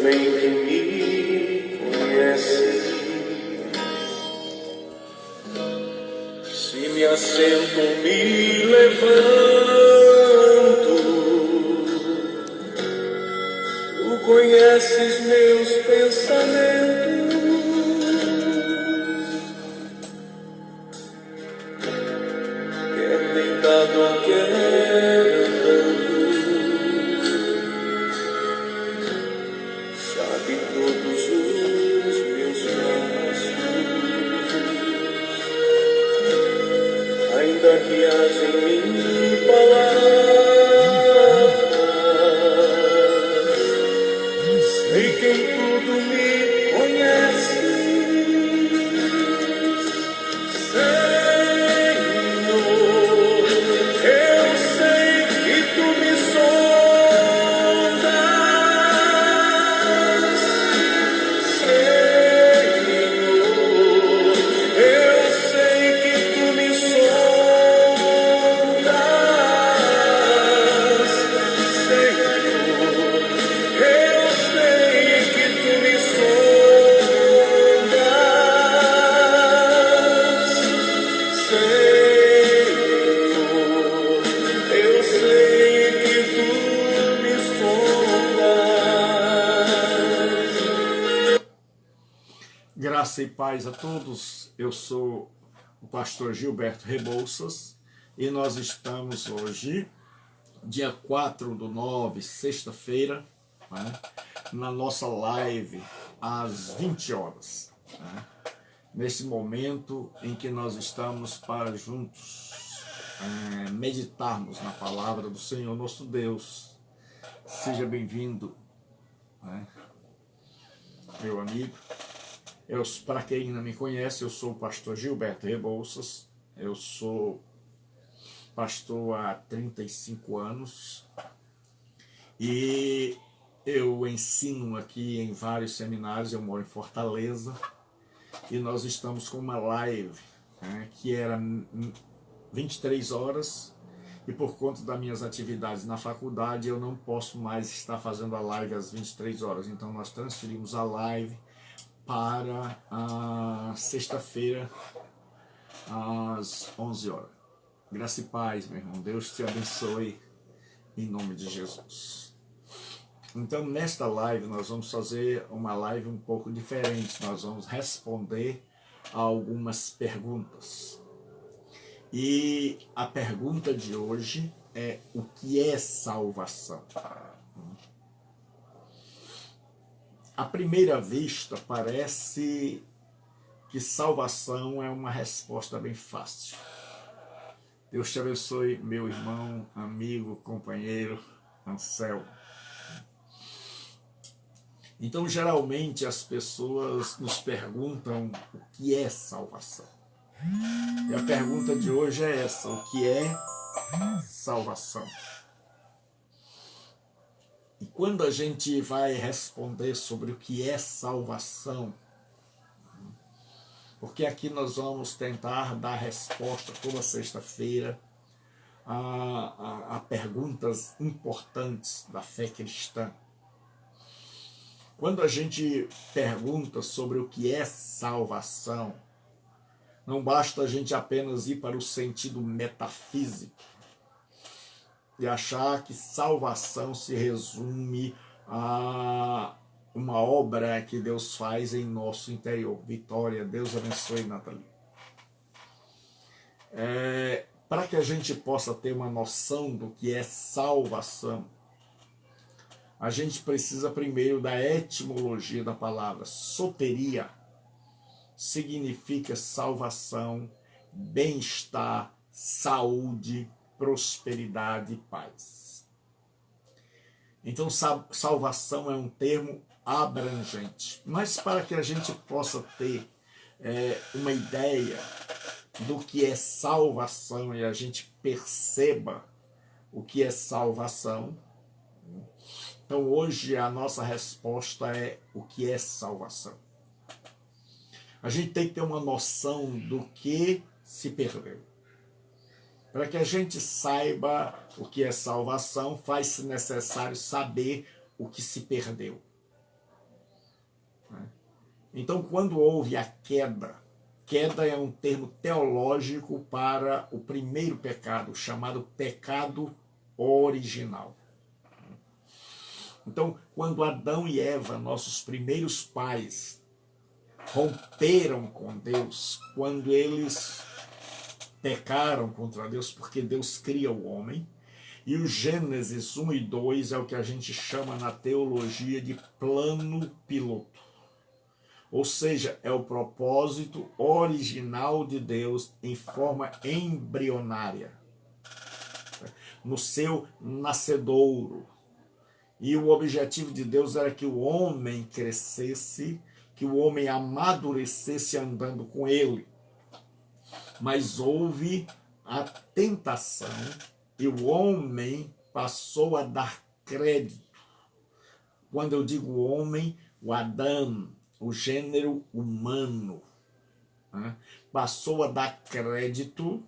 bem que me conhece. Se me assento, me levanto, tu conheces meus pensamentos. Quer deitado ou quer andando, sabe todos os meus passos. Ainda que haja em mim palavras, sei que em tudo me conhece. Senhor, eu sei que tu me sondas. Senhor, eu sei que tu me sondas. Senhor, eu sei que tu me sondas. Senhor, eu sei que tu me sondas. Graça e paz a todos, eu sou o pastor Gilberto Rebouças e nós estamos hoje, dia 4/9, sexta-feira, né, na nossa live às 20 horas, né, nesse momento em que nós estamos para juntos meditarmos na palavra do Senhor nosso Deus. Seja bem-vindo, né, meu amigo. Para quem não me conhece, eu sou o pastor Gilberto Rebouças, eu sou pastor há 35 anos e eu ensino aqui em vários seminários. Eu moro em Fortaleza e nós estamos com uma live, né, que era 23 horas e por conta das minhas atividades na faculdade eu não posso mais estar fazendo a live às 23 horas, então nós transferimos a live para a sexta-feira, às 11 horas. Graça e paz, meu irmão. Deus te abençoe, em nome de Jesus. Então, nesta live, nós vamos fazer uma live um pouco diferente. Nós vamos responder a algumas perguntas. E a pergunta de hoje é: o que é salvação? À primeira vista, parece que salvação é uma resposta bem fácil. Deus te abençoe, meu irmão, amigo, companheiro, Anselmo. Então, geralmente, as pessoas nos perguntam o que é salvação. E a pergunta de hoje é essa: o que é salvação? E quando a gente vai responder sobre o que é salvação, porque aqui nós vamos tentar dar resposta toda sexta-feira a perguntas importantes da fé cristã. Quando a gente pergunta sobre o que é salvação, não basta a gente apenas ir para o sentido metafísico e achar que salvação se resume a uma obra que Deus faz em nosso interior. Vitória, Deus abençoe, Nathalie. Para que a gente possa ter uma noção do que é salvação, a gente precisa primeiro da etimologia da palavra. Soteria significa salvação, bem-estar, saúde, prosperidade e paz. Então, salvação é um termo abrangente. Mas para que a gente possa ter uma ideia do que é salvação e a gente perceba o que é salvação, então hoje a nossa resposta é: o que é salvação? A gente tem que ter uma noção do que se perdeu. Para que a gente saiba o que é salvação, faz-se necessário saber o que se perdeu. Então, quando houve a queda, queda é um termo teológico para o primeiro pecado, chamado pecado original. Então, quando Adão e Eva, nossos primeiros pais, romperam com Deus, quando eles pecaram contra Deus, porque Deus cria o homem, e o Gênesis 1 e 2 é o que a gente chama na teologia de plano piloto. Ou seja, é o propósito original de Deus em forma embrionária, no seu nascedouro. E o objetivo de Deus era que o homem crescesse, que o homem amadurecesse andando com ele. Mas houve a tentação e o homem passou a dar crédito. Quando eu digo homem, o Adão, o gênero humano, né, passou a dar crédito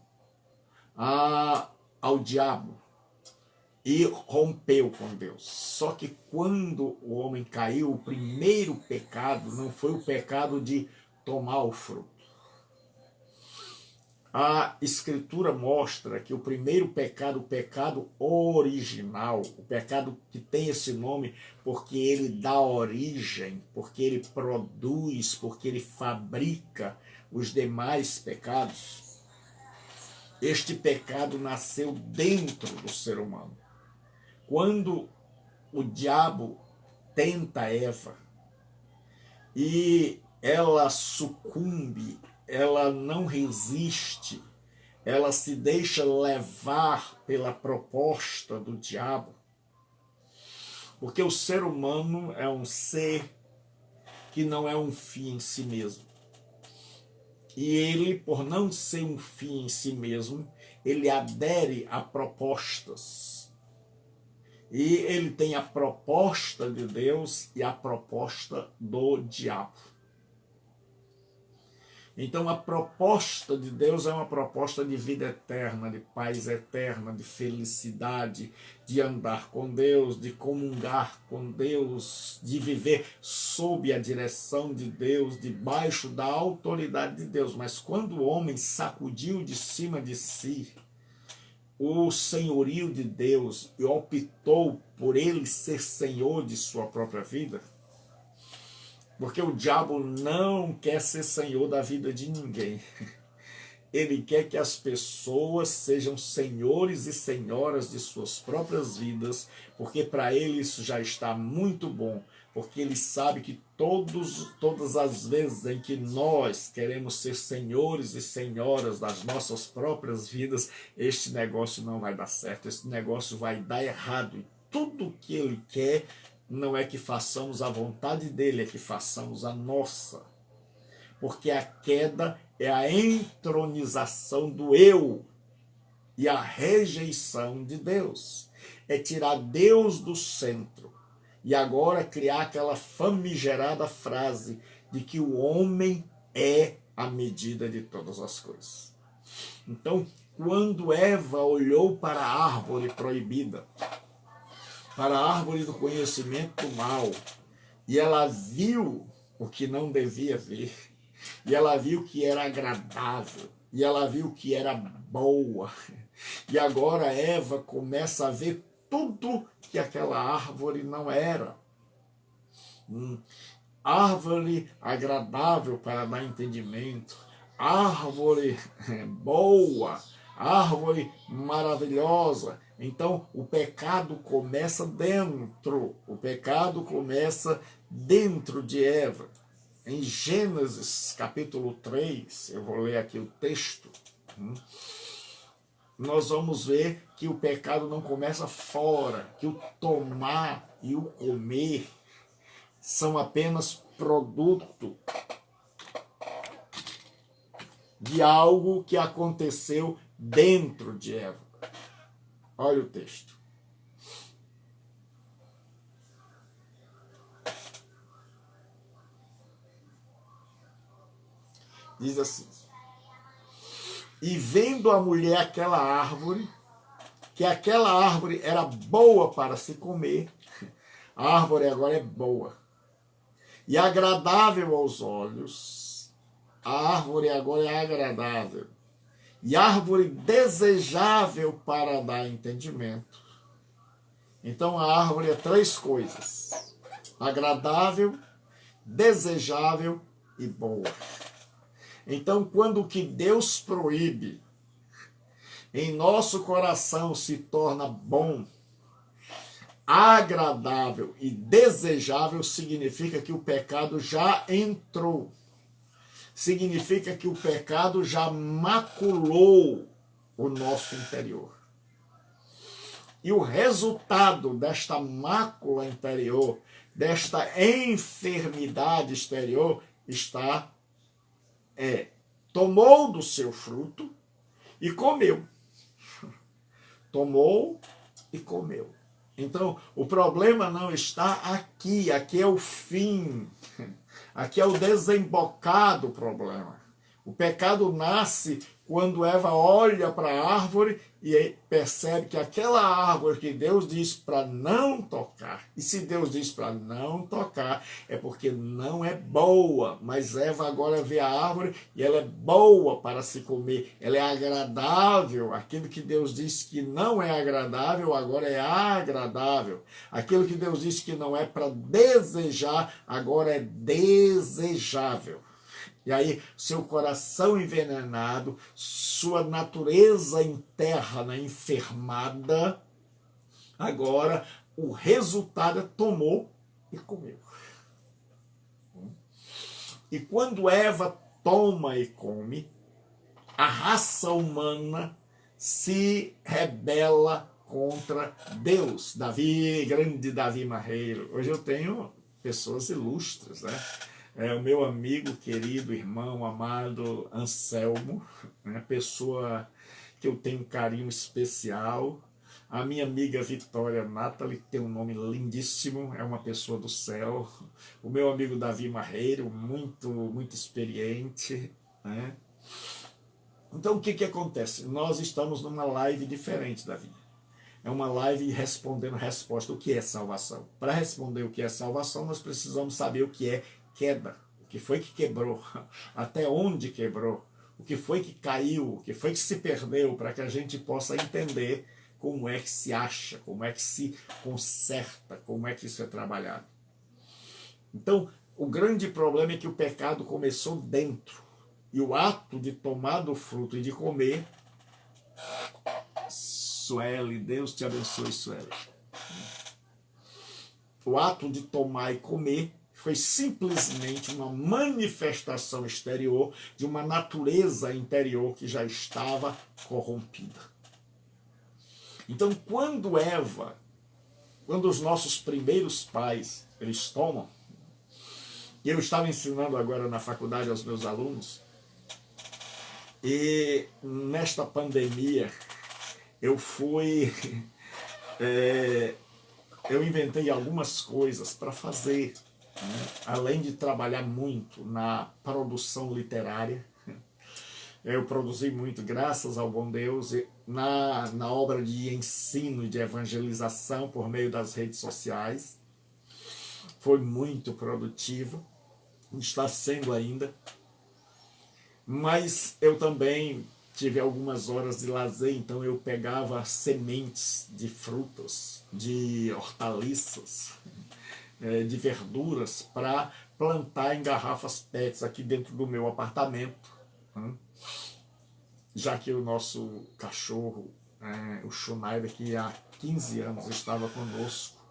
ao diabo e rompeu com Deus. Só que quando o homem caiu, o primeiro pecado não foi o pecado de tomar o fruto. A Escritura mostra que o primeiro pecado, o pecado original, o pecado que tem esse nome porque ele dá origem, porque ele produz, porque ele fabrica os demais pecados. Este pecado nasceu dentro do ser humano. Quando o diabo tenta Eva e ela sucumbe, ela não resiste, ela se deixa levar pela proposta do diabo, porque o ser humano é um ser que não é um fim em si mesmo. E ele, por não ser um fim em si mesmo, ele adere a propostas. E ele tem a proposta de Deus e a proposta do diabo. Então a proposta de Deus é uma proposta de vida eterna, de paz eterna, de felicidade, de andar com Deus, de comungar com Deus, de viver sob a direção de Deus, debaixo da autoridade de Deus. Mas quando o homem sacudiu de cima de si o senhorio de Deus e optou por ele ser senhor de sua própria vida, porque o diabo não quer ser senhor da vida de ninguém. Ele quer que as pessoas sejam senhores e senhoras de suas próprias vidas, porque para ele isso já está muito bom, porque ele sabe que todas as vezes em que nós queremos ser senhores e senhoras das nossas próprias vidas, este negócio não vai dar certo, este negócio vai dar errado. E tudo que ele quer não é que façamos a vontade dele, é que façamos a nossa. Porque a queda é a entronização do eu e a rejeição de Deus. É tirar Deus do centro e agora criar aquela famigerada frase de que o homem é a medida de todas as coisas. Então, quando Eva olhou para a árvore proibida, para a árvore do conhecimento do mal, e ela viu o que não devia ver, e ela viu que era agradável, e ela viu que era boa, e agora Eva começa a ver tudo que aquela árvore não era. Árvore agradável para dar entendimento, árvore boa, árvore maravilhosa. Então o pecado começa dentro, o pecado começa dentro de Eva. Em Gênesis capítulo 3, eu vou ler aqui o texto, nós vamos ver que o pecado não começa fora, que o tomar e o comer são apenas produto de algo que aconteceu dentro de Eva. Olha o texto. Diz assim: e vendo a mulher aquela árvore, que aquela árvore era boa para se comer, a árvore agora é boa. e agradável aos olhos. A árvore agora é agradável. E árvore desejável para dar entendimento. Então a árvore é três coisas: agradável, desejável e boa. Então, quando o que Deus proíbe em nosso coração se torna bom, agradável e desejável, significa que o pecado já entrou. Significa que o pecado já maculou o nosso interior. E o resultado desta mácula interior, desta enfermidade exterior, tomou do seu fruto e comeu. Tomou e comeu. Então, o problema não está aqui. Aqui é o fim. Aqui é o desembocar do problema. O pecado nasce quando Eva olha para a árvore e percebe que aquela árvore que Deus diz para não tocar, e se Deus diz para não tocar, é porque não é boa. Mas Eva agora vê a árvore e ela é boa para se comer, ela é agradável. Aquilo que Deus disse que não é agradável, agora é agradável. Aquilo que Deus disse que não é para desejar, agora é desejável. E aí, seu coração envenenado, sua natureza interna enfermada, agora o resultado é tomou e comeu. E quando Eva toma e come, a raça humana se rebela contra Deus. Davi, grande Davi Marreiro. Hoje eu tenho pessoas ilustres, né? O meu amigo, querido, irmão, amado Anselmo, né? Pessoa que eu tenho um carinho especial. A minha amiga Vitória Nathalie, que tem um nome lindíssimo, é uma pessoa do céu. O meu amigo Davi Marreiro, muito experiente, né? Então o que acontece? Nós estamos numa live diferente da vida. É uma live respondendo resposta. O que é salvação? Para responder o que é salvação, nós precisamos saber o que é queda, o que foi que quebrou, até onde quebrou, o que foi que caiu, o que foi que se perdeu, para que a gente possa entender como é que se acha, como é que se conserta, como é que isso é trabalhado. Então, o grande problema é que o pecado começou dentro, e o ato de tomar do fruto e de comer, Sueli, Deus te abençoe, Sueli. O ato de tomar e comer foi simplesmente uma manifestação exterior de uma natureza interior que já estava corrompida. Então, quando os nossos primeiros pais, eles tomam, e eu estava ensinando agora na faculdade aos meus alunos, e nesta pandemia eu inventei algumas coisas para fazer, né? Além de trabalhar muito na produção literária, eu produzi muito, graças ao bom Deus, na obra de ensino e de evangelização por meio das redes sociais. Foi muito produtivo, está sendo ainda, mas eu também tive algumas horas de lazer, então eu pegava sementes de frutas, de hortaliças, de verduras, para plantar em garrafas PETs aqui dentro do meu apartamento, né? Já que o nosso cachorro, o Schneider, que há 15 anos estava conosco,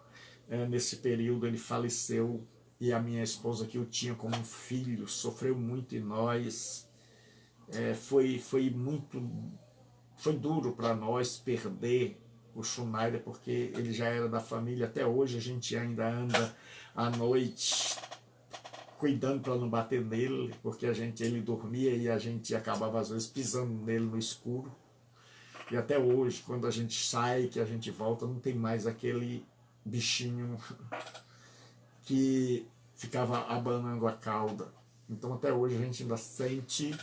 nesse período ele faleceu, e a minha esposa, que eu tinha como um filho, sofreu muito, e nós... Foi duro para nós perder o Schneider, porque ele já era da família. Até hoje a gente ainda anda à noite cuidando para não bater nele, porque ele dormia e a gente acabava às vezes pisando nele no escuro. E até hoje, quando a gente sai, que a gente volta, não tem mais aquele bichinho que ficava abanando a cauda. Então até hoje a gente ainda sente.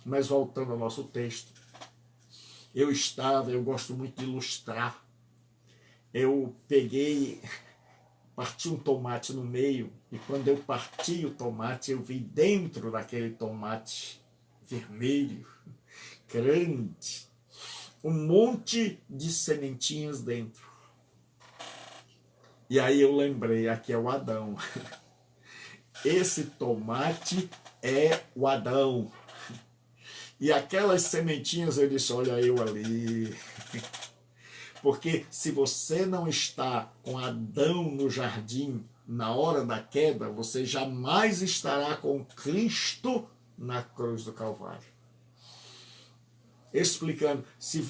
Mas voltando ao nosso texto, eu gosto muito de ilustrar. Eu peguei parti um tomate no meio, e quando eu parti o tomate, eu vi dentro daquele tomate vermelho, grande, um monte de sementinhas dentro. E aí eu lembrei, aqui é o Adão. Esse tomate é o Adão. E aquelas sementinhas, eu disse, olha eu ali. Porque se você não está com Adão no jardim na hora da queda, você jamais estará com Cristo na cruz do Calvário. Explicando, se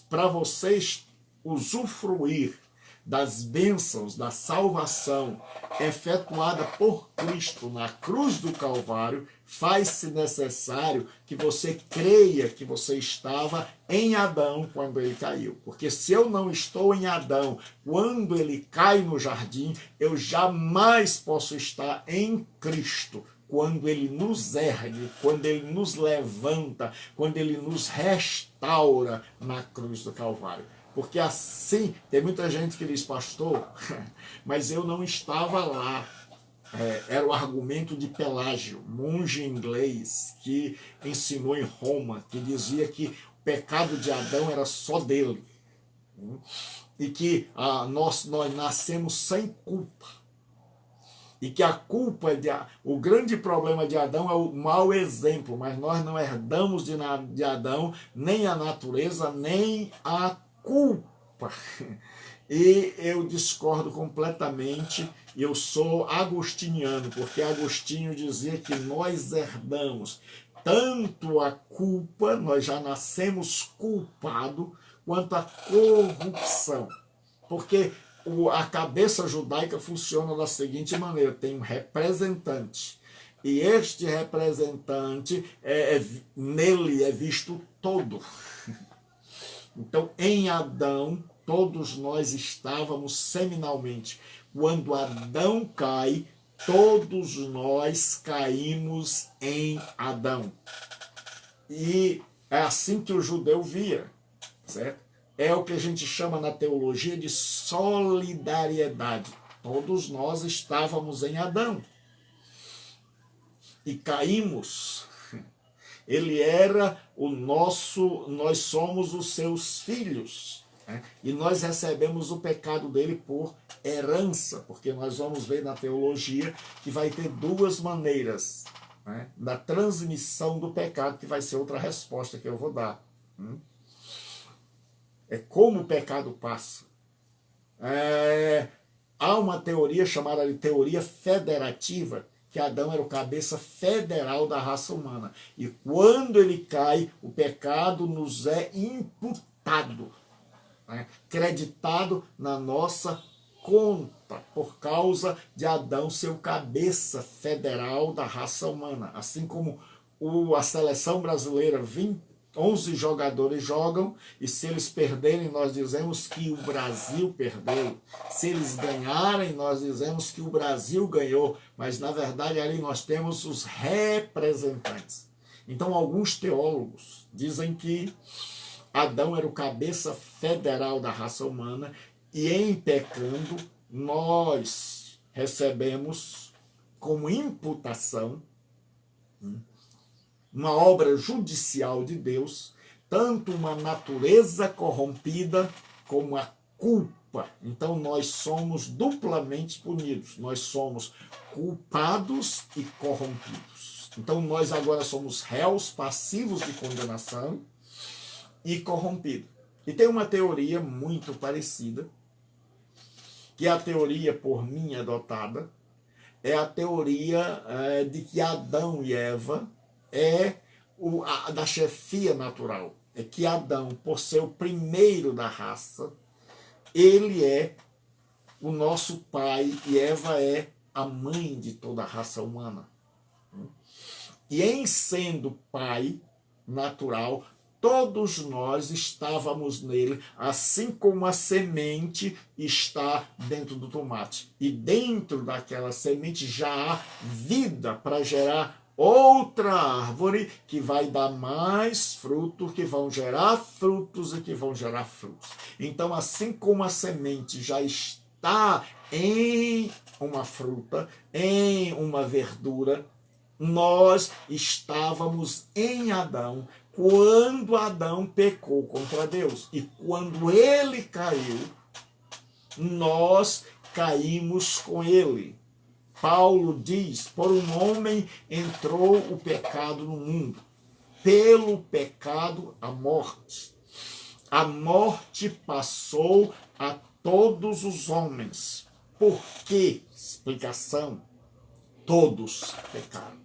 para vocês usufruir das bênçãos da salvação efetuada por Cristo na cruz do Calvário, faz-se necessário que você creia que você estava em Adão quando ele caiu. Porque se eu não estou em Adão quando ele cai no jardim, eu jamais posso estar em Cristo quando ele nos ergue, quando ele nos levanta, quando ele nos restaura na cruz do Calvário. Porque assim, tem muita gente que diz, pastor, mas eu não estava lá. Era o argumento de Pelágio, monge inglês, que ensinou em Roma, que dizia que o pecado de Adão era só dele. E que nós nascemos sem culpa. E que a culpa, o grande problema de Adão é o mau exemplo, mas nós não herdamos de Adão nem a natureza, nem a culpa. E eu discordo completamente, eu sou agostiniano, porque Agostinho dizia que nós herdamos tanto a culpa, nós já nascemos culpados, quanto a corrupção. Porque a cabeça judaica funciona da seguinte maneira, tem um representante, e este representante, nele é visto todo. Então, em Adão, todos nós estávamos seminalmente. Quando Adão cai, todos nós caímos em Adão. E é assim que o judeu via, certo? É o que a gente chama na teologia de solidariedade. Todos nós estávamos em Adão. E caímos. Ele era o nosso, nós somos os seus filhos. Né? E nós recebemos o pecado dele por herança, porque nós vamos ver na teologia que vai ter duas maneiras, né, da transmissão do pecado, que vai ser outra resposta que eu vou dar. É como o pecado passa. Há uma teoria chamada de teoria federativa, que Adão era o cabeça federal da raça humana. E quando ele cai, o pecado nos é imputado, né, creditado na nossa conta, por causa de Adão ser o cabeça federal da raça humana. Assim como a seleção brasileira, 11 jogadores jogam, e se eles perderem, nós dizemos que o Brasil perdeu. Se eles ganharem, nós dizemos que o Brasil ganhou. Mas, na verdade, ali nós temos os representantes. Então, alguns teólogos dizem que Adão era o cabeça federal da raça humana, e em pecando, nós recebemos como imputação uma obra judicial de Deus, tanto uma natureza corrompida como a culpa. Então nós somos duplamente punidos. Nós somos culpados e corrompidos. Então nós agora somos réus passivos de condenação e corrompidos. E tem uma teoria muito parecida, que é a teoria por mim adotada, é a teoria de que Adão e Eva da chefia natural. É que Adão, por ser o primeiro da raça, ele é o nosso pai e Eva é a mãe de toda a raça humana. E em sendo pai natural, todos nós estávamos nele, assim como a semente está dentro do tomate. E dentro daquela semente já há vida para gerar outra árvore que vai dar mais fruto, que vão gerar frutos e que vão gerar frutos. Então, assim como a semente já está em uma fruta, em uma verdura. Nós estávamos em Adão quando Adão pecou contra Deus. E quando ele caiu, nós caímos com ele. Paulo diz, por um homem entrou o pecado no mundo. Pelo pecado, a morte. A morte passou a todos os homens. Por quê? Explicação. Todos pecaram.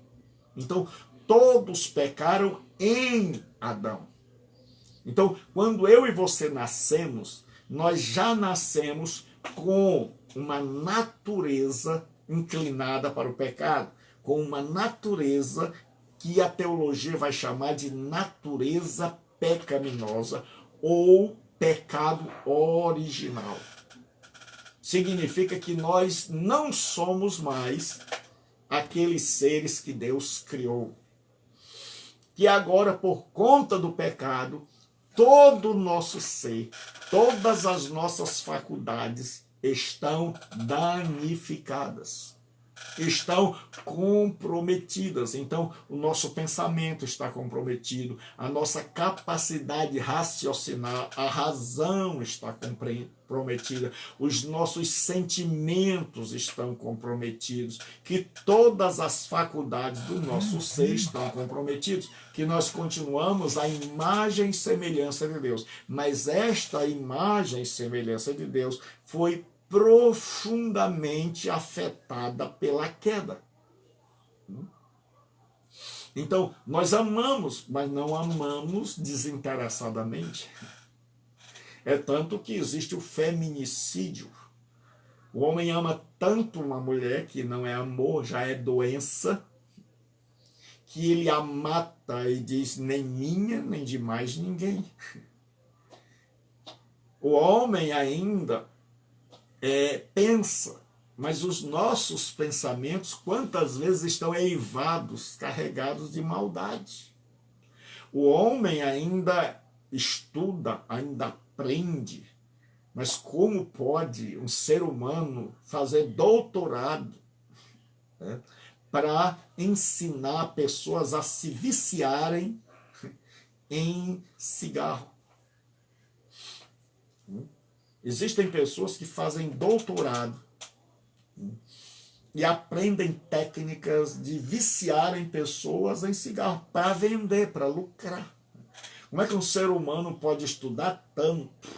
Então, todos pecaram em Adão. Então, quando eu e você nascemos, nós já nascemos com uma natureza inclinada para o pecado, com uma natureza que a teologia vai chamar de natureza pecaminosa ou pecado original. Significa que nós não somos mais aqueles seres que Deus criou. Que agora, por conta do pecado, todo o nosso ser, todas as nossas faculdades estão danificadas, estão comprometidas. Então, o nosso pensamento está comprometido, a nossa capacidade de raciocinar, a razão está comprometida, os nossos sentimentos estão comprometidos, que todas as faculdades do nosso ser estão comprometidos, que nós continuamos a imagem e semelhança de Deus, mas esta imagem e semelhança de Deus foi profundamente afetada pela queda. Então, nós amamos, mas não amamos desinteressadamente. É tanto que existe o feminicídio. O homem ama tanto uma mulher, que não é amor, já é doença, que ele a mata e diz, nem minha, nem de mais ninguém. O homem ainda pensa, mas os nossos pensamentos quantas vezes estão eivados, carregados de maldade. O homem ainda estuda, ainda aprende, mas como pode um ser humano fazer doutorado, né, para ensinar pessoas a se viciarem em cigarro? Existem pessoas que fazem doutorado e aprendem técnicas de viciarem pessoas em cigarro para vender, para lucrar. Como é que um ser humano pode estudar tanto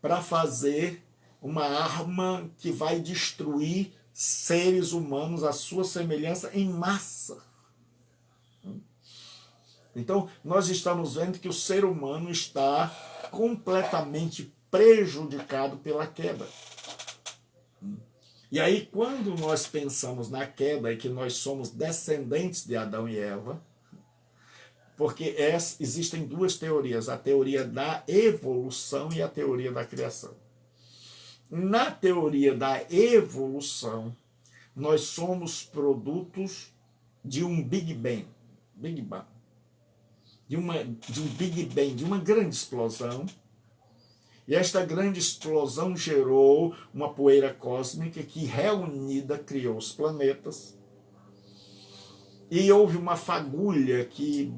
para fazer uma arma que vai destruir seres humanos à sua semelhança em massa? Então, nós estamos vendo que o ser humano está completamente prejudicado pela queda. E aí, quando nós pensamos na queda e que nós somos descendentes de Adão e Eva, porque existem duas teorias, a teoria da evolução e a teoria da criação. Na teoria da evolução, nós somos produtos de um Big Bang, de um Big Bang, de uma grande explosão. E esta grande explosão gerou uma poeira cósmica que, reunida, criou os planetas. E houve uma fagulha que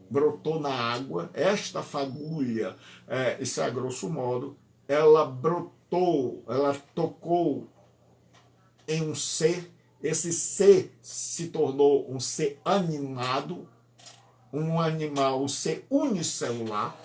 brotou na água. Esta fagulha, isso é a grosso modo, ela brotou, ela tocou em um ser. Esse ser se tornou um ser animado, um animal, um ser unicelular.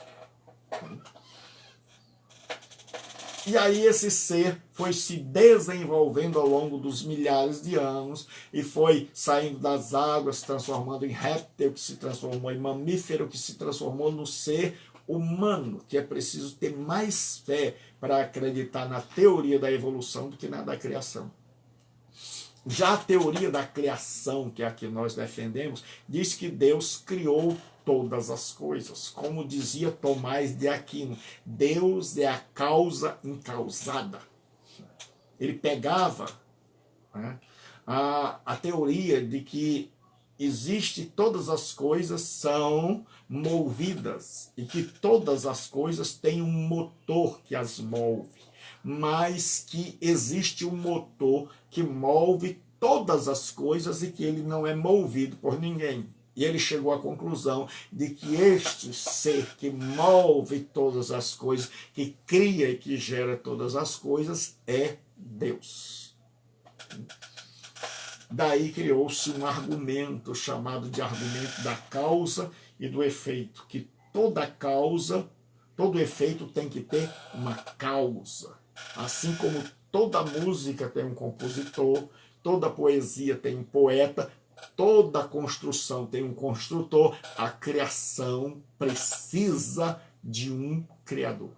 E aí esse ser foi se desenvolvendo ao longo dos milhares de anos e foi saindo das águas, se transformando em réptil, que se transformou em mamífero, que se transformou no ser humano, que é preciso ter mais fé para acreditar na teoria da evolução do que na da criação. Já a teoria da criação, que é a que nós defendemos, diz que Deus criou todas as coisas. Como dizia Tomás de Aquino, Deus é a causa incausada. Ele pegava, né, a teoria de que todas as coisas são movidas e que todas as coisas têm um motor que as move. mas que existe um motor que move todas as coisas e que ele não é movido por ninguém. E ele chegou à conclusão de que este ser que move todas as coisas, que cria e que gera todas as coisas, é Deus. Daí criou-se um argumento chamado de argumento da causa e do efeito, que toda causa, todo efeito tem que ter uma causa. Assim como toda música tem um compositor, toda poesia tem um poeta, toda construção tem um construtor, a criação precisa de um criador.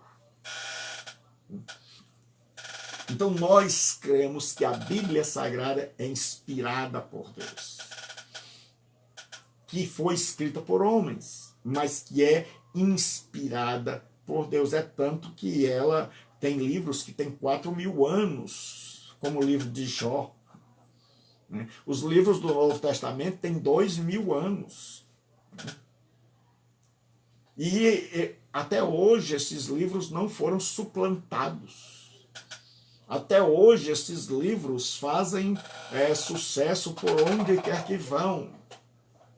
Então nós cremos que a Bíblia Sagrada é inspirada por Deus, que foi escrita por homens, mas que é inspirada por Deus. É tanto que ela tem livros que têm 4.000 anos, como o livro de Jó. Os livros do Novo Testamento têm 2.000 anos. E até hoje esses livros não foram suplantados. Até hoje esses livros fazem sucesso por onde quer que vão.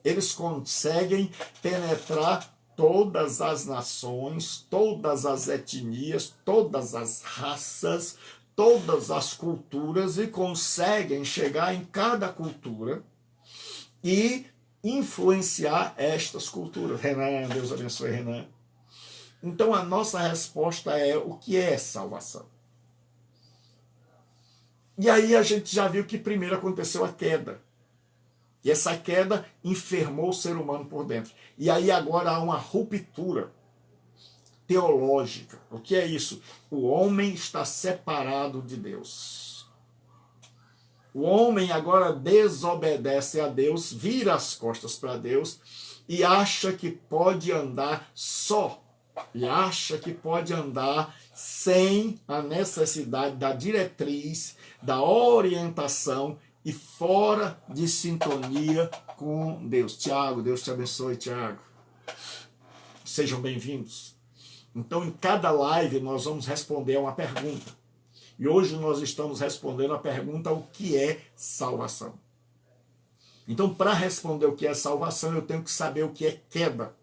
Eles conseguem penetrar todas as nações, todas as etnias, todas as raças, todas as culturas e conseguem chegar em cada cultura e influenciar estas culturas. Renan, Deus abençoe, Renan. Então a nossa resposta é: o que é salvação? E aí a gente já viu que primeiro aconteceu a queda. E essa queda enfermou o ser humano por dentro. E aí agora há uma ruptura teológica. O que é isso? O homem está separado de Deus. O homem agora desobedece a Deus, vira as costas para Deus e acha que pode andar só. E acha que pode andar sem a necessidade da diretriz, da orientação e fora de sintonia com Deus. Tiago, Deus te abençoe, Tiago. Sejam bem-vindos. Então, em cada live, nós vamos responder a uma pergunta. E hoje nós estamos respondendo a pergunta: o que é salvação? Então, para responder o que é salvação, eu tenho que saber o que é queda.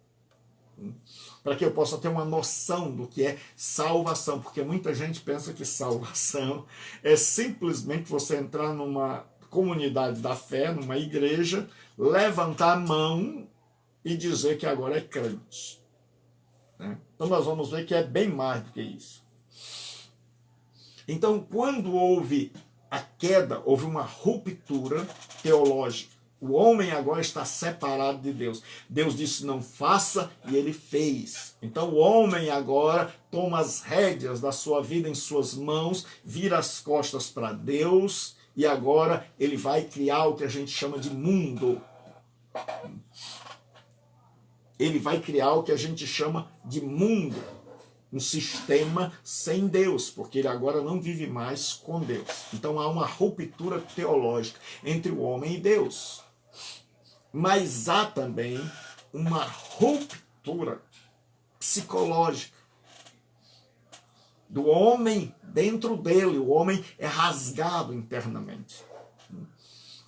Para que eu possa ter uma noção do que é salvação. Porque muita gente pensa que salvação é simplesmente você entrar numa comunidade da fé, numa igreja, levantar a mão e dizer que agora é crente. Então nós vamos ver que é bem mais do que isso. Então, quando houve a queda, houve uma ruptura teológica. O homem agora está separado de Deus. Deus disse: não faça, e ele fez. Então o homem agora toma as rédeas da sua vida em suas mãos, vira as costas para Deus, e agora ele vai criar o que a gente chama de mundo. Ele vai criar o que a gente chama de mundo. Um sistema sem Deus, porque ele agora não vive mais com Deus. Então há uma ruptura teológica entre o homem e Deus. Mas há também uma ruptura psicológica do homem dentro dele. O homem é rasgado internamente.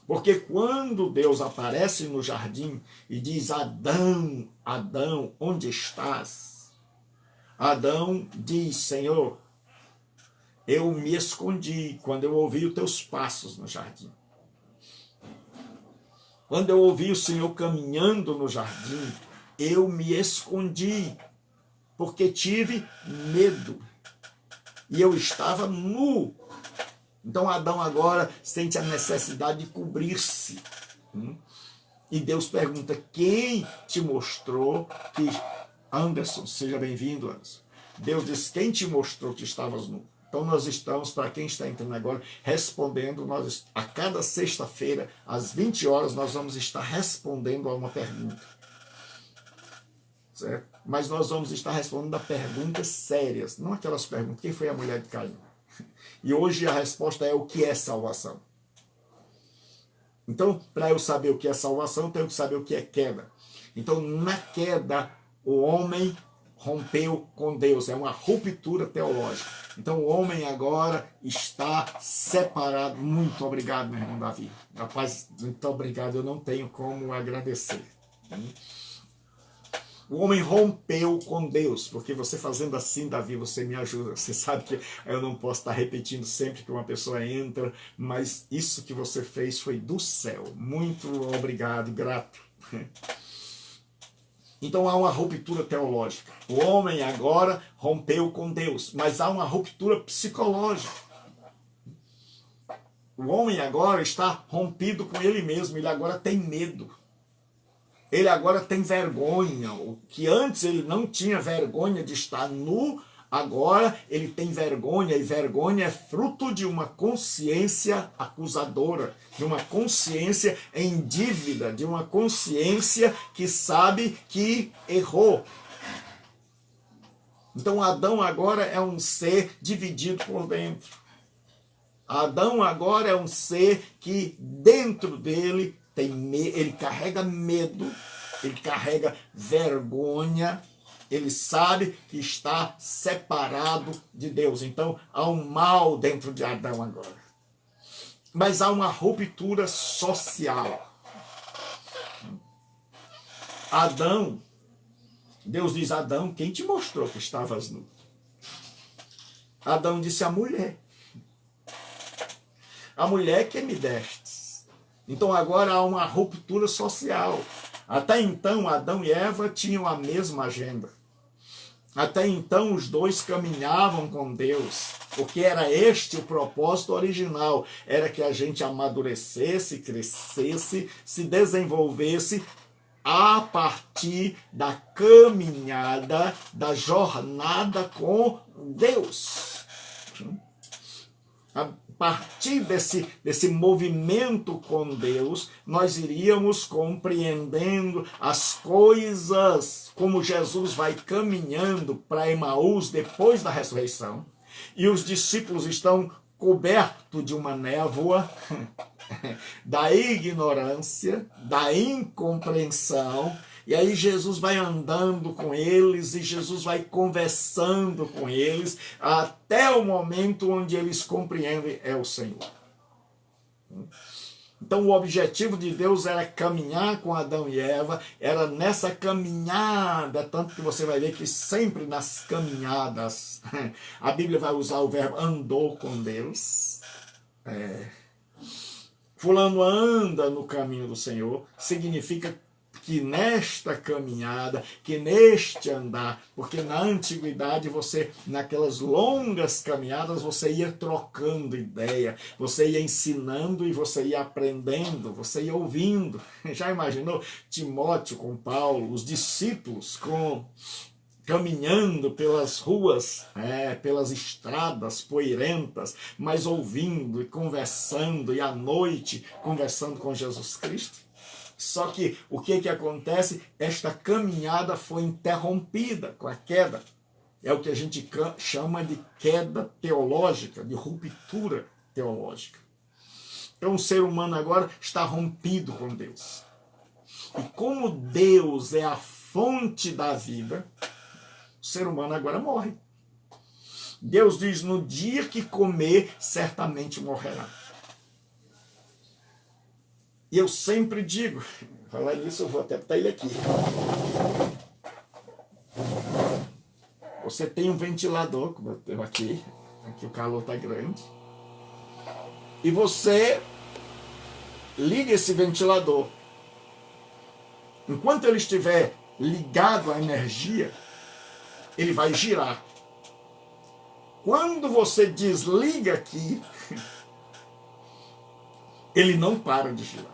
Porque quando Deus aparece no jardim e diz: Adão, Adão, onde estás? Adão diz: Senhor, eu me escondi quando eu ouvi os teus passos no jardim. Quando eu ouvi o Senhor caminhando no jardim, eu me escondi, porque tive medo. E eu estava nu. Então Adão agora sente a necessidade de cobrir-se. E Deus pergunta: quem te mostrou que... Anderson, seja bem-vindo, Anderson. Deus diz: quem te mostrou que estavas nu? Então nós estamos, para quem está entrando agora, respondendo. Nós, a cada sexta-feira, às 20 horas, nós vamos estar respondendo a uma pergunta. Certo? Mas nós vamos estar respondendo a perguntas sérias, não aquelas perguntas: quem foi a mulher de Caim? E hoje a resposta é: o que é salvação? Então, para eu saber o que é salvação, eu tenho que saber o que é queda. Então, na queda, o homem rompeu com Deus, é uma ruptura teológica. Então o homem agora está separado. Muito obrigado, meu irmão Davi. Rapaz, muito obrigado, eu não tenho como agradecer. O homem rompeu com Deus, porque você fazendo assim, Davi, você me ajuda. Você sabe que eu não posso estar repetindo sempre que uma pessoa entra, mas isso que você fez foi do céu. Muito obrigado, grato. Então há uma ruptura teológica. O homem agora rompeu com Deus, mas há uma ruptura psicológica. O homem agora está rompido com ele mesmo, ele agora tem medo. Ele agora tem vergonha. O que antes ele não tinha vergonha de estar nu, agora ele tem vergonha, e vergonha é fruto de uma consciência acusadora, de uma consciência em dívida, de uma consciência que sabe que errou. Então Adão agora é um ser dividido por dentro. Adão agora é um ser que dentro dele ele carrega medo, ele carrega vergonha, ele sabe que está separado de Deus. Então há um mal dentro de Adão agora. Mas há uma ruptura social. Adão, Deus diz: Adão, quem te mostrou que estavas nu? Adão disse: a mulher. A mulher que me deste. Então agora há uma ruptura social. Até então Adão e Eva tinham a mesma agenda. Até então os dois caminhavam com Deus, porque era este o propósito original, era que a gente amadurecesse, crescesse, se desenvolvesse a partir da caminhada, da jornada com Deus. A partir desse movimento com Deus, nós iríamos compreendendo as coisas, como Jesus vai caminhando para Emaús depois da ressurreição, e os discípulos estão cobertos de uma névoa da ignorância, da incompreensão. E aí Jesus vai andando com eles e Jesus vai conversando com eles até o momento onde eles compreendem: é o Senhor. Então o objetivo de Deus era caminhar com Adão e Eva, era nessa caminhada, tanto que você vai ver que sempre nas caminhadas, a Bíblia vai usar o verbo andou com Deus. Fulano anda no caminho do Senhor, significa que nesta caminhada, que neste andar, porque na antiguidade você, naquelas longas caminhadas, você ia trocando ideia, você ia ensinando e você ia aprendendo, você ia ouvindo. Já imaginou Timóteo com Paulo, os discípulos caminhando pelas ruas, pelas estradas poeirentas, mas ouvindo e conversando, e à noite conversando com Jesus Cristo? Só que o que acontece? Esta caminhada foi interrompida com a queda. É o que a gente chama de queda teológica, de ruptura teológica. Então o ser humano agora está rompido com Deus. E como Deus é a fonte da vida, o ser humano agora morre. Deus diz: no dia que comer, certamente morrerá. E eu sempre digo, falar nisso eu vou até botar ele aqui. Você tem um ventilador, como eu tenho aqui o calor está grande, e você liga esse ventilador. Enquanto ele estiver ligado à energia, ele vai girar. Quando você desliga aqui, ele não para de girar.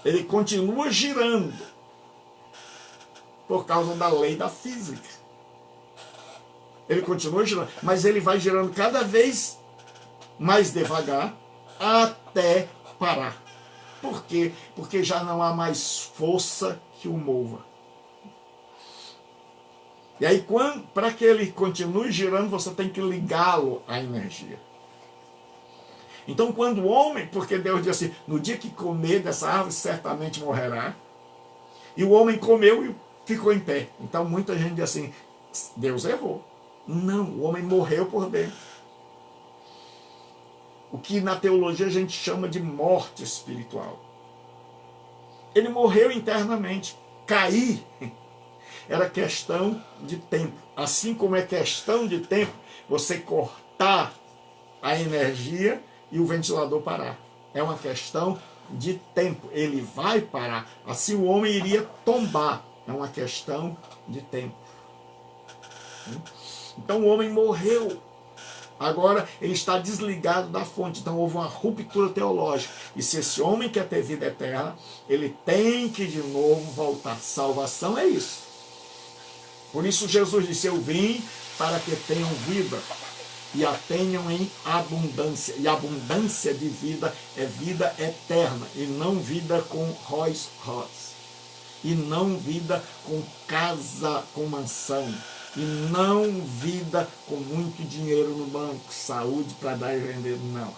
Ele continua girando por causa da lei da física. Ele continua girando, mas ele vai girando cada vez mais devagar até parar. Por quê? Porque já não há mais força que o mova. E aí, para que ele continue girando, você tem que ligá-lo à energia. Então, quando o homem, porque Deus diz assim: no dia que comer dessa árvore, certamente morrerá. E o homem comeu e ficou em pé. Então, muita gente diz assim: Deus errou. Não, o homem morreu por dentro. O que na teologia a gente chama de morte espiritual. Ele morreu internamente. Cair era questão de tempo. Assim como é questão de tempo você cortar a energia e o ventilador parar. É uma questão de tempo. Ele vai parar. Assim o homem iria tombar. É uma questão de tempo. Então o homem morreu. Agora ele está desligado da fonte. Então houve uma ruptura teológica. E se esse homem quer ter vida eterna, ele tem que de novo voltar. Salvação é isso. Por isso Jesus disse, eu vim para que tenham vida e a tenham em abundância. E abundância de vida é vida eterna. E não vida com Rolls Royce. E não vida com casa, com mansão. E não vida com muito dinheiro no banco, saúde para dar e vender, não.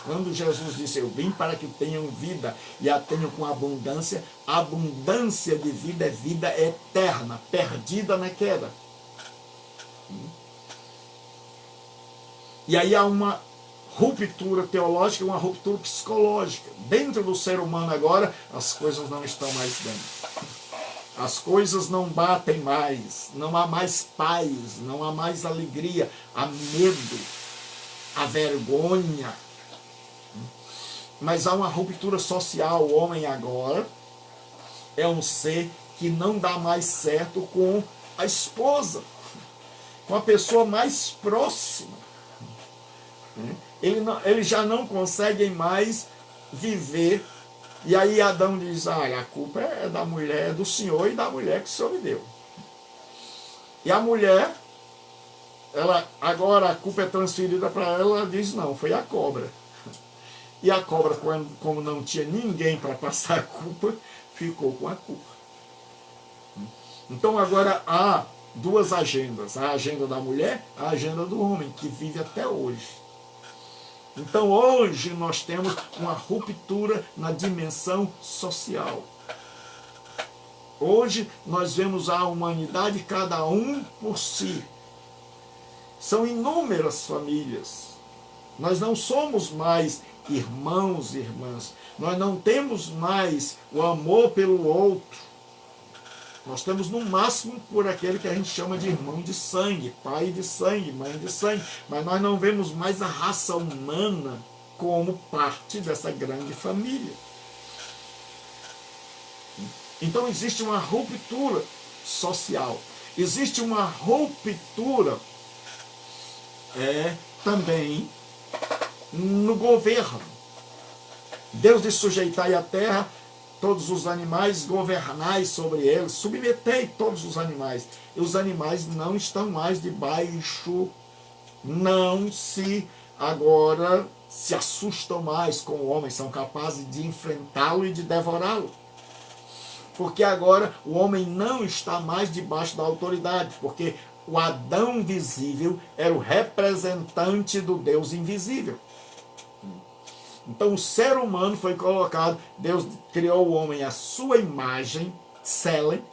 Quando Jesus disse, eu vim para que tenham vida e a tenham com abundância, abundância de vida é vida eterna, perdida na queda. E aí há uma ruptura teológica e uma ruptura psicológica. Dentro do ser humano agora, as coisas não estão mais bem. As coisas não batem mais, não há mais paz, não há mais alegria, há medo, há vergonha. Mas há uma ruptura social. O homem agora é um ser que não dá mais certo com a esposa, com a pessoa mais próxima. Eles já não conseguem mais viver. E aí Adão diz, a culpa é da mulher, do Senhor e da mulher que o Senhor me deu. E a mulher, agora a culpa é transferida para ela, ela diz, não, foi a cobra. E a cobra, como não tinha ninguém para passar a culpa, ficou com a culpa. Então agora há duas agendas, a agenda da mulher, a agenda do homem, que vive até hoje. Então hoje nós temos uma ruptura na dimensão social. Hoje nós vemos a humanidade cada um por si. São inúmeras famílias. Nós não somos mais irmãos e irmãs. Nós não temos mais o amor pelo outro. Nós temos no máximo por aquele que a gente chama de irmão de sangue, pai de sangue, mãe de sangue. Mas nós não vemos mais a raça humana como parte dessa grande família. Então existe uma ruptura social. Existe uma ruptura também no governo. Deus de sujeitai a terra, todos os animais, governai sobre eles, submetei todos os animais. E os animais não estão mais debaixo, não se agora se assustam mais com o homem, são capazes de enfrentá-lo e de devorá-lo. Porque agora o homem não está mais debaixo da autoridade, porque o Adão visível era o representante do Deus invisível. Então o ser humano foi colocado, Deus criou o homem à sua imagem, Sele,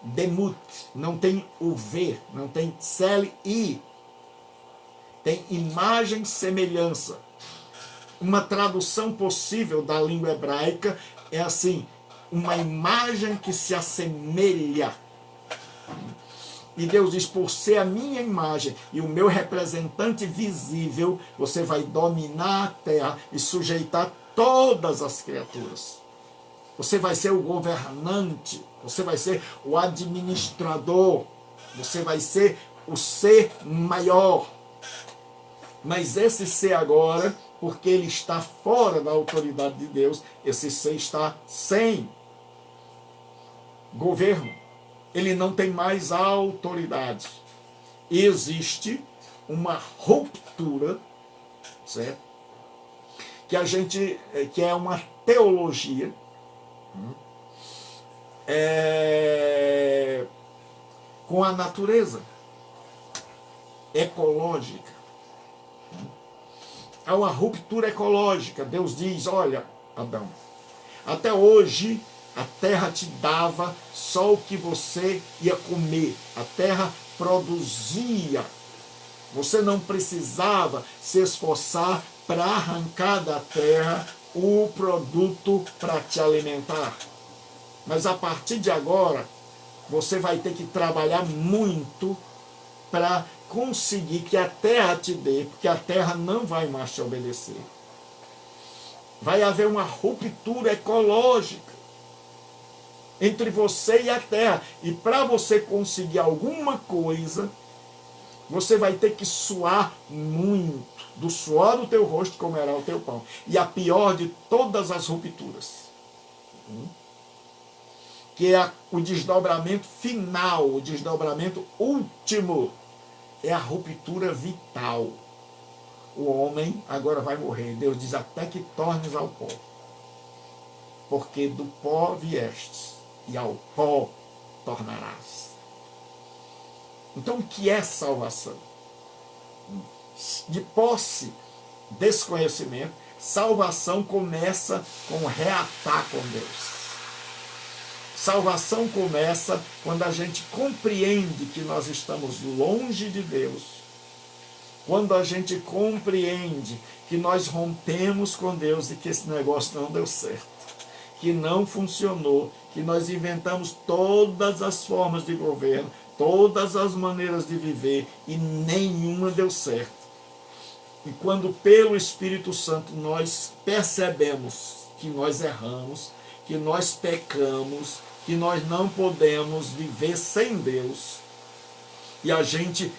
Demut, não tem o ver, não tem Sele I, tem imagem, semelhança. Uma tradução possível da língua hebraica é assim, uma imagem que se assemelha. E Deus diz, por ser a minha imagem e o meu representante visível, você vai dominar a terra e sujeitar todas as criaturas. Você vai ser o governante, você vai ser o administrador, você vai ser o ser maior. Mas esse ser agora, porque ele está fora da autoridade de Deus, esse ser está sem governo. Ele não tem mais autoridade. E existe uma ruptura, certo? Que é uma teologia com a natureza ecológica. Há uma ruptura ecológica. Deus diz, olha, Adão, até hoje A terra te dava só o que você ia comer. A terra produzia. Você não precisava se esforçar para arrancar da terra o produto para te alimentar. Mas a partir de agora, você vai ter que trabalhar muito para conseguir que a terra te dê, porque a terra não vai mais te obedecer. Vai haver uma ruptura ecológica entre você e a terra. E para você conseguir alguma coisa, você vai ter que suar muito. Do suor do teu rosto comerá o teu pão. E a pior de todas as rupturas, que é o desdobramento final, o desdobramento último, é a ruptura vital. O homem agora vai morrer. Deus diz, até que tornes ao pó. Porque do pó viestes, e ao pó tornarás. Então, o que é salvação? De posse desse conhecimento, salvação começa com reatar com Deus. Salvação começa quando a gente compreende que nós estamos longe de Deus. Quando a gente compreende que nós rompemos com Deus e que esse negócio não deu certo, que não funcionou, que nós inventamos todas as formas de governo, todas as maneiras de viver e nenhuma deu certo. E quando pelo Espírito Santo nós percebemos que nós erramos, que nós pecamos, que nós não podemos viver sem Deus, e a gente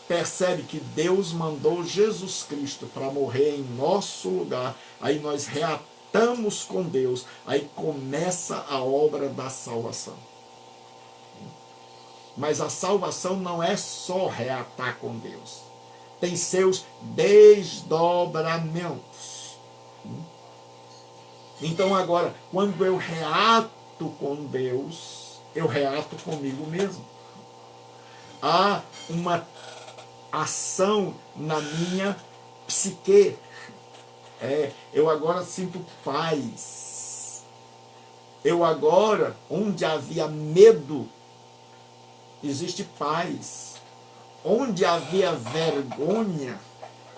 percebe que Deus mandou Jesus Cristo para morrer em nosso lugar, aí nós reatamos com Deus, aí começa a obra da salvação. Mas a salvação não é só reatar com Deus, tem seus desdobramentos. Então agora, quando eu reato com Deus, eu reato comigo mesmo. Há uma ação na minha psique. Eu agora sinto paz. Eu agora, onde havia medo, existe paz. Onde havia vergonha,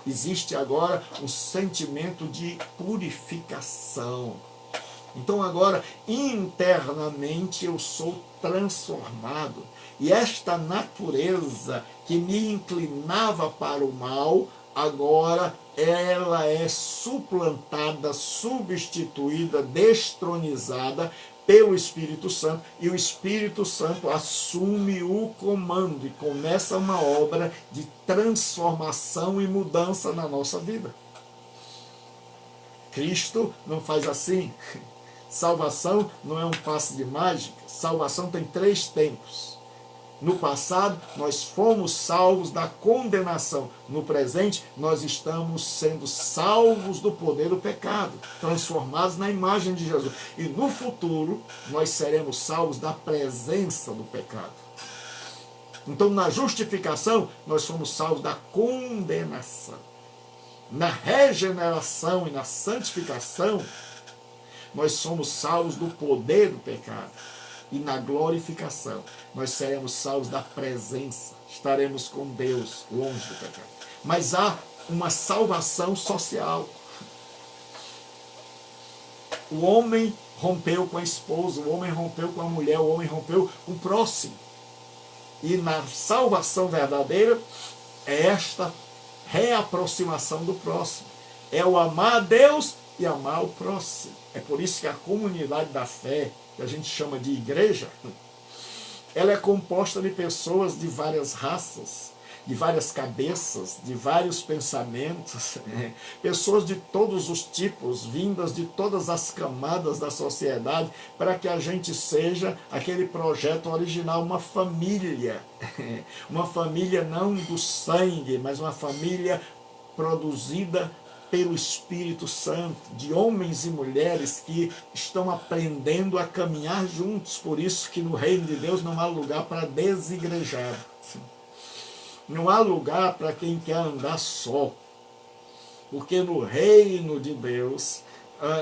existe agora um sentimento de purificação. Então agora, internamente, eu sou transformado. E esta natureza que me inclinava para o mal, agora ela é suplantada, substituída, destronizada pelo Espírito Santo, e o Espírito Santo assume o comando e começa uma obra de transformação e mudança na nossa vida. Cristo não faz assim. Salvação não é um passe de mágica. Salvação tem 3 tempos. No passado, nós fomos salvos da condenação. No presente, nós estamos sendo salvos do poder do pecado, transformados na imagem de Jesus. E no futuro, nós seremos salvos da presença do pecado. Então, na justificação, nós somos salvos da condenação. Na regeneração e na santificação, nós somos salvos do poder do pecado. E na glorificação, nós seremos salvos da presença. Estaremos com Deus, longe do pecado. Mas há uma salvação social. O homem rompeu com a esposa, o homem rompeu com a mulher, o homem rompeu com o próximo. E na salvação verdadeira, é esta reaproximação do próximo. É o amar a Deus e amar o próximo. É por isso que a comunidade da fé, que a gente chama de igreja, ela é composta de pessoas de várias raças, de várias cabeças, de vários pensamentos, pessoas de todos os tipos, vindas de todas as camadas da sociedade, para que a gente seja aquele projeto original, uma família não do sangue, mas uma família produzida pelo Espírito Santo, de homens e mulheres que estão aprendendo a caminhar juntos. Por isso que no reino de Deus não há lugar para desigrejar. Não há lugar para quem quer andar só. Porque no reino de Deus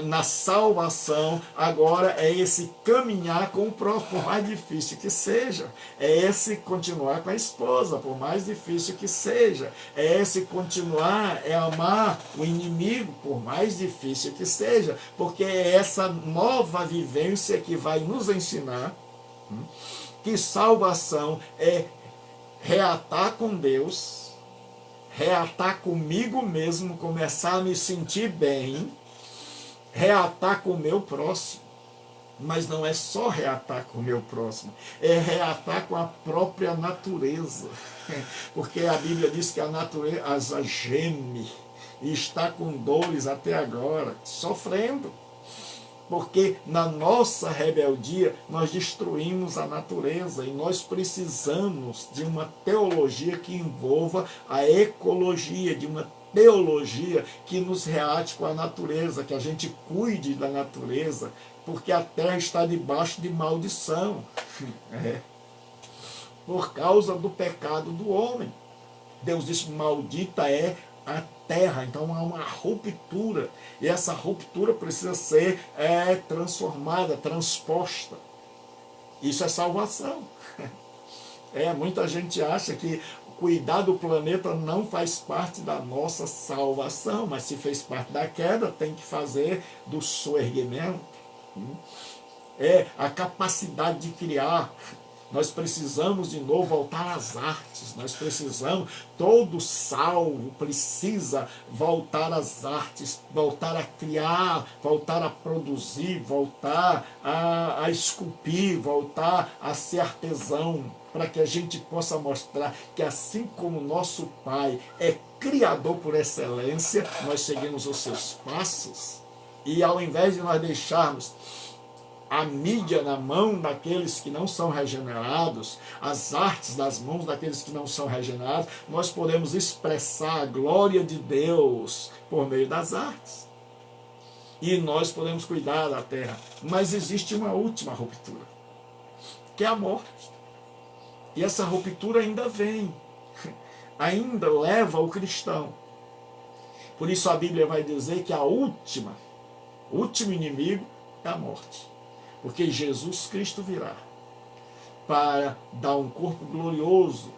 na salvação, agora é esse caminhar com o próximo, por mais difícil que seja, é esse continuar com a esposa, por mais difícil que seja, é esse continuar, é amar o inimigo, por mais difícil que seja, porque é essa nova vivência que vai nos ensinar que salvação é reatar com Deus, reatar comigo mesmo, começar a me sentir bem, reatar com o meu próximo. Mas não é só reatar com o meu próximo, é reatar com a própria natureza. Porque a Bíblia diz que a natureza geme e está com dores até agora, sofrendo. Porque na nossa rebeldia nós destruímos a natureza e nós precisamos de uma teologia que envolva a ecologia, de uma teologia que nos reate com a natureza, que a gente cuide da natureza, porque a terra está debaixo de maldição, por causa do pecado do homem. Deus disse: maldita é a terra. Então há uma ruptura, e essa ruptura precisa ser transformada, transposta. Isso é salvação. Muita gente acha que cuidar do planeta não faz parte da nossa salvação, mas se fez parte da queda, tem que fazer do soerguimento. A capacidade de criar. Nós precisamos de novo voltar às artes, nós precisamos, todo salvo precisa voltar às artes, voltar a criar, voltar a produzir, voltar a esculpir, voltar a ser artesão, para que a gente possa mostrar que assim como nosso Pai é criador por excelência, nós seguimos os seus passos, e ao invés de nós deixarmos a mídia na mão daqueles que não são regenerados, as artes nas mãos daqueles que não são regenerados, nós podemos expressar a glória de Deus por meio das artes. E nós podemos cuidar da terra. Mas existe uma última ruptura, que é a morte. E essa ruptura ainda vem, ainda leva o cristão. Por isso a Bíblia vai dizer que o último inimigo é a morte. Porque Jesus Cristo virá para dar um corpo glorioso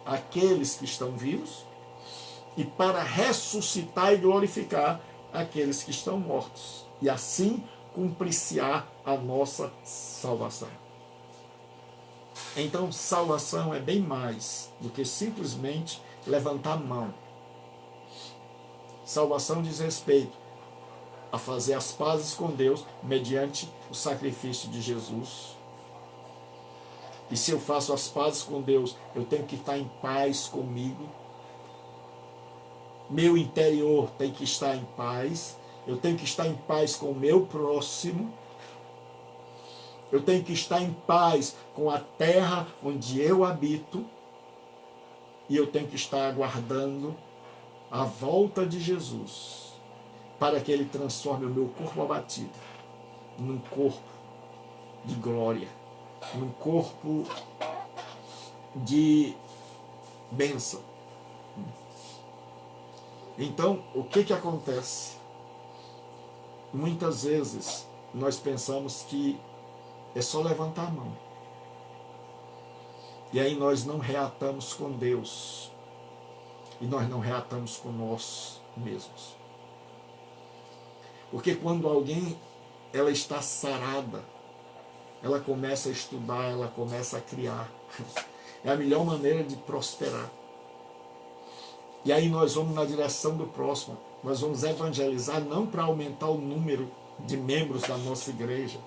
àqueles que estão vivos e para ressuscitar e glorificar aqueles que estão mortos. E assim cumprir-se-á a nossa salvação. Então, salvação é bem mais do que simplesmente levantar a mão. Salvação diz respeito a fazer as pazes com Deus mediante o sacrifício de Jesus. E se eu faço as pazes com Deus, eu tenho que estar em paz comigo. Meu interior tem que estar em paz. Eu tenho que estar em paz com o meu próximo. Eu tenho que estar em paz com a terra onde eu habito. E eu tenho que estar aguardando a volta de Jesus, para que Ele transforme o meu corpo abatido num corpo de glória, num corpo de bênção. Então, o que acontece? Muitas vezes nós pensamos que é só levantar a mão. E aí nós não reatamos com Deus. E nós não reatamos com nós mesmos. Porque quando alguém ela está sarada, ela começa a estudar, ela começa a criar. É a melhor maneira de prosperar. E aí nós vamos na direção do próximo. Nós vamos evangelizar não para aumentar o número de membros da nossa igreja.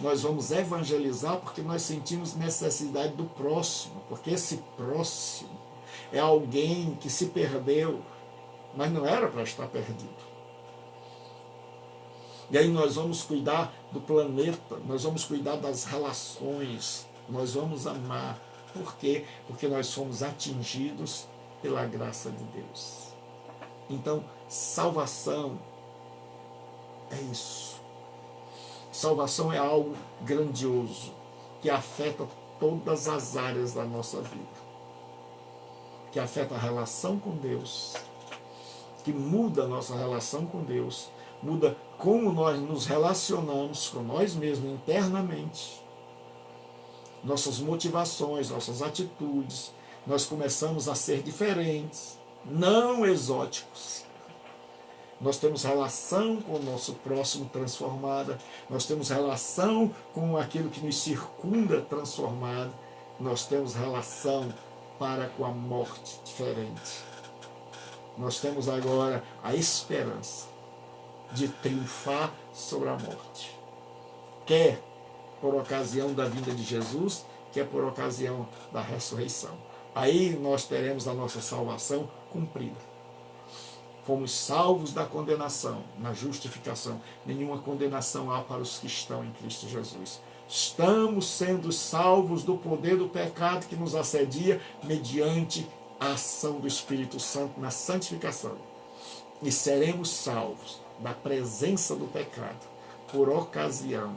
Nós vamos evangelizar porque nós sentimos necessidade do próximo. Porque esse próximo é alguém que se perdeu, mas não era para estar perdido. E aí nós vamos cuidar do planeta, nós vamos cuidar das relações, nós vamos amar. Por quê? Porque nós somos atingidos pela graça de Deus. Então, salvação é isso. Salvação é algo grandioso, que afeta todas as áreas da nossa vida. Que afeta a relação com Deus, que muda a nossa relação com Deus, muda como nós nos relacionamos com nós mesmos internamente, nossas motivações, nossas atitudes. Nós começamos a ser diferentes, não exóticos. Nós temos relação com o nosso próximo transformada, nós temos relação com aquilo que nos circunda transformado, nós temos relação para com a morte diferente. Nós temos agora a esperança de triunfar sobre a morte. Quer por ocasião da vinda de Jesus, quer por ocasião da ressurreição. Aí nós teremos a nossa salvação cumprida. Fomos salvos da condenação, na justificação. Nenhuma condenação há para os que estão em Cristo Jesus. Estamos sendo salvos do poder do pecado que nos assedia mediante a ação do Espírito Santo na santificação. E seremos salvos da presença do pecado por ocasião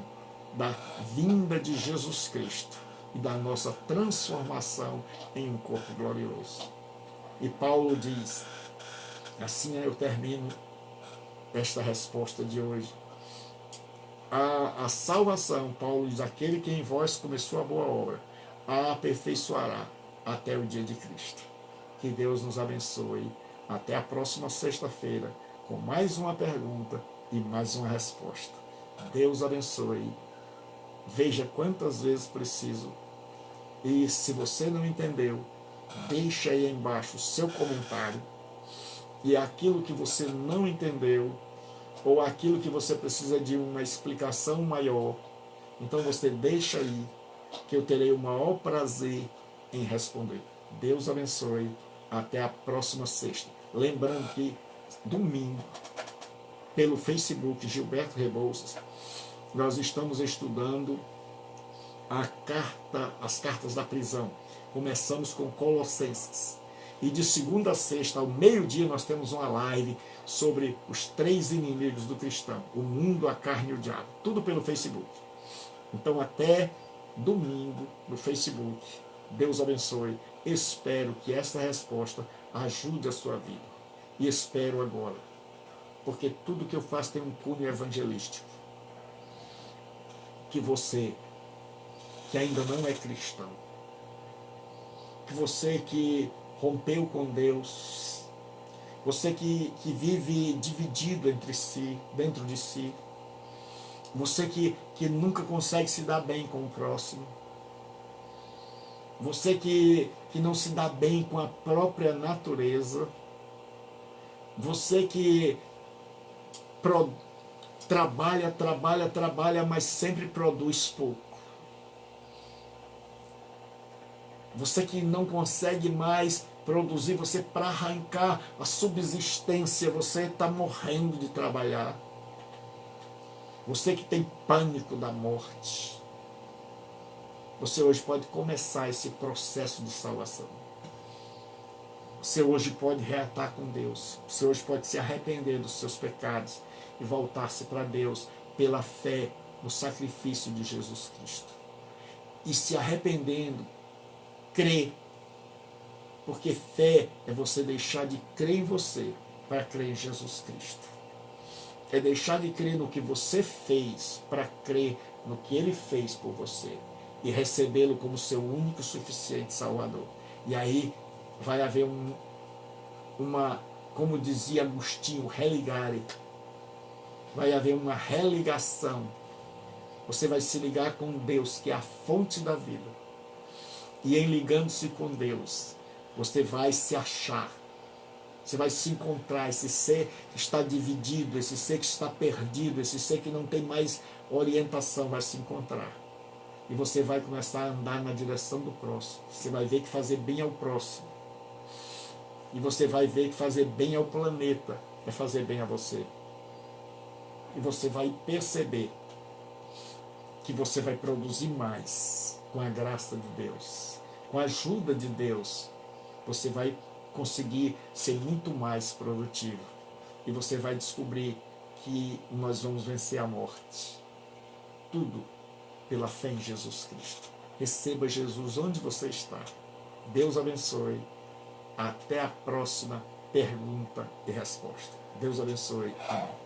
da vinda de Jesus Cristo e da nossa transformação em um corpo glorioso. E Paulo diz, assim eu termino esta resposta de hoje. A salvação, Paulo diz, aquele que em vós começou a boa obra, a aperfeiçoará até o dia de Cristo. Que Deus nos abençoe. Até a próxima sexta-feira, com mais uma pergunta e mais uma resposta. Deus abençoe. Veja quantas vezes preciso. E se você não entendeu, deixa aí embaixo o seu comentário. E aquilo que você não entendeu, ou aquilo que você precisa de uma explicação maior, então você deixa aí, que eu terei o maior prazer em responder. Deus abençoe. Até a próxima sexta. Lembrando que domingo, pelo Facebook Gilberto Rebouças, nós estamos estudando as cartas da prisão. Começamos com Colossenses. E de segunda a sexta, ao meio-dia, nós temos uma live sobre os 3 inimigos do cristão: o mundo, a carne e o diabo. Tudo pelo Facebook. Então, até domingo no Facebook. Deus abençoe. Espero que esta resposta ajude a sua vida. E espero agora, porque tudo que eu faço tem um cunho evangelístico. Que você, que ainda não é cristão, que você que rompeu com Deus, você que vive dividido entre si, dentro de si, você que nunca consegue se dar bem com o próximo, você que não se dá bem com a própria natureza, você que trabalha, mas sempre produz pouco. Você que não consegue mais produzir, você para arrancar a subsistência, você está morrendo de trabalhar. Você que tem pânico da morte. Você hoje pode começar esse processo de salvação. Você hoje pode reatar com Deus. Você hoje pode se arrepender dos seus pecados e voltar-se para Deus pela fé no sacrifício de Jesus Cristo. E se arrependendo, crer. Porque fé é você deixar de crer em você para crer em Jesus Cristo. É deixar de crer no que você fez para crer no que Ele fez por você. E recebê-lo como seu único e suficiente Salvador. E aí vai haver como dizia Agostinho, religare. Vai haver uma religação. Você vai se ligar com Deus, que é a fonte da vida. E em ligando-se com Deus, você vai se achar. Você vai se encontrar, esse ser que está dividido, esse ser que está perdido, esse ser que não tem mais orientação, vai se encontrar. E você vai começar a andar na direção do próximo. Você vai ver que fazer bem ao próximo. E você vai ver que fazer bem ao planeta é fazer bem a você. E você vai perceber que você vai produzir mais com a graça de Deus. Com a ajuda de Deus, você vai conseguir ser muito mais produtivo. E você vai descobrir que nós vamos vencer a morte. Tudo pela fé em Jesus Cristo. Receba Jesus onde você está. Deus abençoe. Até a próxima pergunta e resposta. Deus abençoe. Amém.